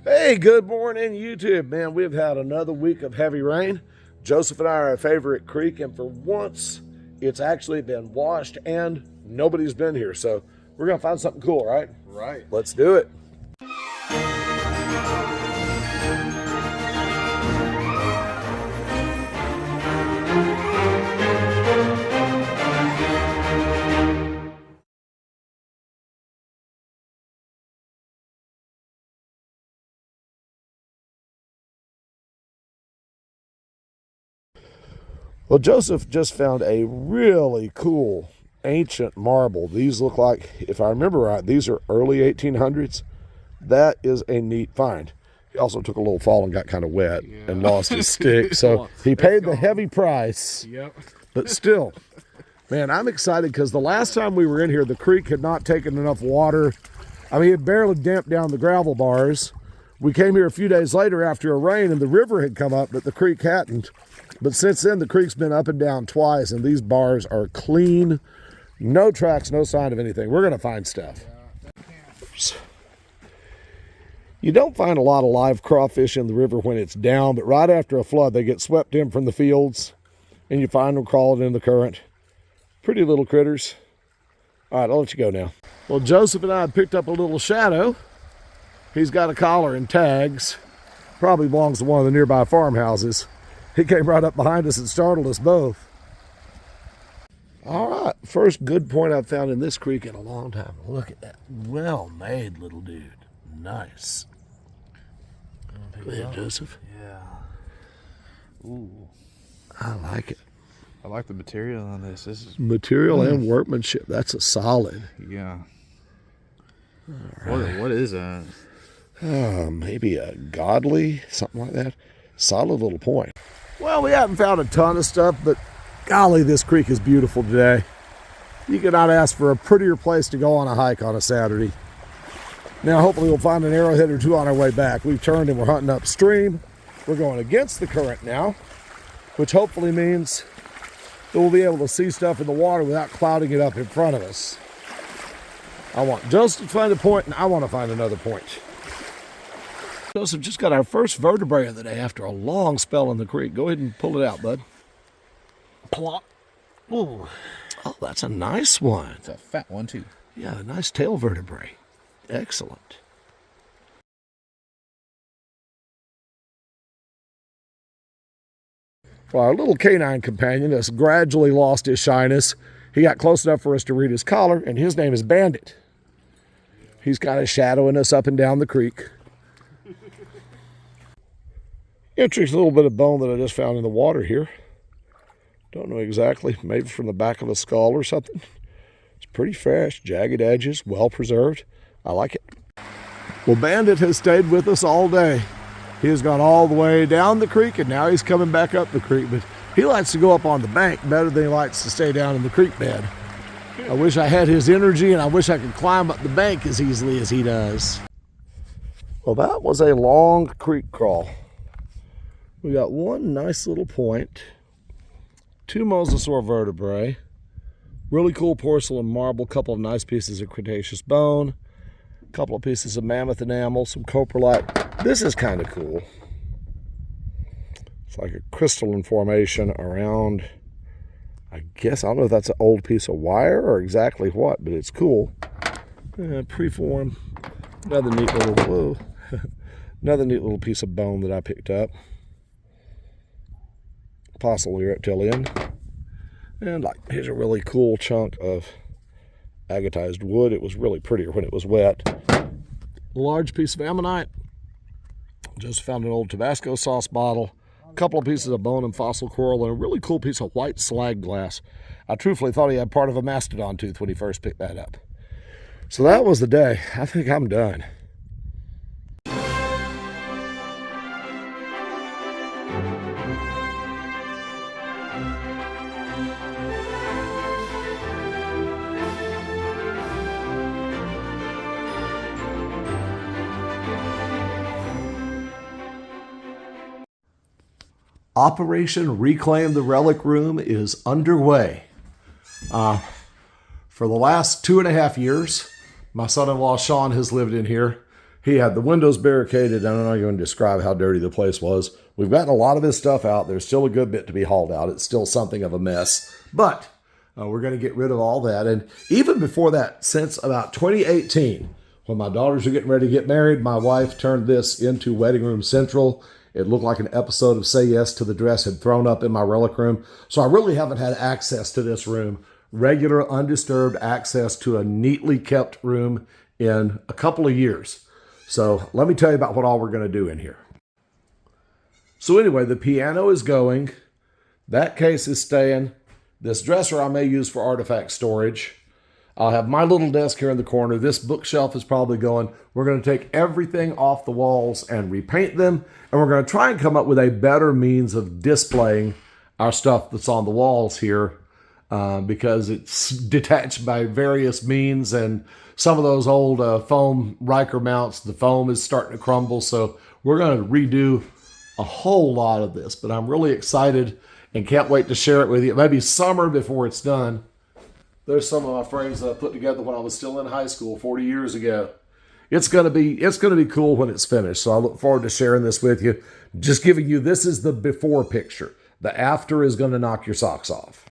Hey, good morning, YouTube. Man, we've had another week of heavy rain. Joseph and I are our favorite creek, and for once, it's actually been washed and nobody's been here. So we're going to find something cool, right? Right. Let's do it. Well, Joseph just found a really cool ancient marble. These look like, if I remember right, these are early 1800s. That is a neat find. He also took a little fall and got kind of wet and lost his stick. So he paid the heavy price. Yep. But still, man, I'm excited because the last time we were in here, the creek had not taken enough water. I mean, it barely damped down the gravel bars. We came here a few days later after a rain and the river had come up, but the creek hadn't. But since then, the creek's been up and down twice, and these bars are clean. No tracks, no sign of anything. We're going to find stuff. You don't find a lot of live crawfish in the river when it's down, but right after a flood, they get swept in from the fields, and you find them crawling in the current. Pretty little critters. All right, I'll let you go now. Well, Joseph and I picked up a little shadow. He's got a collar and tags. Probably belongs to one of the nearby farmhouses. He came right up behind us and startled us both. All right, first good point I've found in this creek in a long time. Look at that well-made little dude. Nice. Go ahead, Joseph. Yeah. Ooh. I like it. I like the material on this. This is Material and workmanship. That's a solid. yeah. Right. What is that? Maybe a godly, something like that. Solid little point. Well, we haven't found a ton of stuff, but golly, this creek is beautiful today. You could not ask for a prettier place to go on a hike on a Saturday. Now, hopefully we'll find an arrowhead or two on our way back. We've turned and we're hunting upstream. We're going against the current now, which hopefully means that we'll be able to see stuff in the water without clouding it up in front of us. I want Joseph to find a point, and I want to find another point. Joseph just got our first vertebrae of the day after a long spell in the creek. Go ahead and pull it out, bud. Plop. Ooh. Oh, that's a nice one. It's a fat one, too. Yeah, a nice tail vertebrae. Excellent. Well, our little canine companion has gradually lost his shyness. He got close enough for us to read his collar, and his name is Bandit. He's kind of shadowing us up and down the creek. Interesting little bit of bone that I just found in the water here. Don't know exactly, maybe from the back of a skull or something. It's pretty fresh, jagged edges, well preserved. I like it. Well, Bandit has stayed with us all day. He has gone all the way down the creek, and now he's coming back up the creek. But he likes to go up on the bank better than he likes to stay down in the creek bed. I wish I had his energy, and I wish I could climb up the bank as easily as he does. Well, that was a long creek crawl. We got one nice little point, two mosasaur vertebrae, really cool porcelain marble, couple of nice pieces of Cretaceous bone, a couple of pieces of mammoth enamel, some coprolite. This is kind of cool. It's like a crystalline formation around, I guess, I don't know if that's an old piece of wire or exactly what, but it's cool. Preform, another neat little, another neat little piece of bone that I picked up. Possibly reptilian. And like, here's a really cool chunk of agatized wood. It was really prettier when it was wet. A large piece of ammonite. Just found an old Tabasco sauce bottle. A couple of pieces of bone and fossil coral, and a really cool piece of white slag glass. I truthfully thought he had part of a mastodon tooth when he first picked that up. So that was the day. I think I'm done. Operation Reclaim the Relic Room is underway. For the last 2.5 years, my son-in-law Sean has lived in here. He had the windows barricaded. I'm not going to describe how dirty the place was. We've gotten a lot of his stuff out. There's still a good bit to be hauled out. It's still something of a mess. But we're going to get rid of all that. And even before that, since about 2018, when my daughters were getting ready to get married, my wife turned this into Wedding Room Central. It looked like an episode of Say Yes to the Dress had thrown up in my relic room. So I really haven't had access to this room, regular, undisturbed access to a neatly kept room in a couple of years. So let me tell you about what all we're going to do in here. So anyway, the piano is going. That case is staying. This dresser I may use for artifact storage. I'll have my little desk here in the corner. This bookshelf is probably going. We're going to take everything off the walls and repaint them. And we're going to try and come up with a better means of displaying our stuff that's on the walls here because it's detached by various means. And some of those old foam Riker mounts, the foam is starting to crumble. So we're going to redo a whole lot of this. But I'm really excited and can't wait to share it with you. Maybe summer before it's done. There's some of my frames that I put together when I was still in high school 40 years ago. It's gonna be cool when it's finished. So I look forward to sharing this with you. Just giving you, this is the before picture. The after is gonna knock your socks off.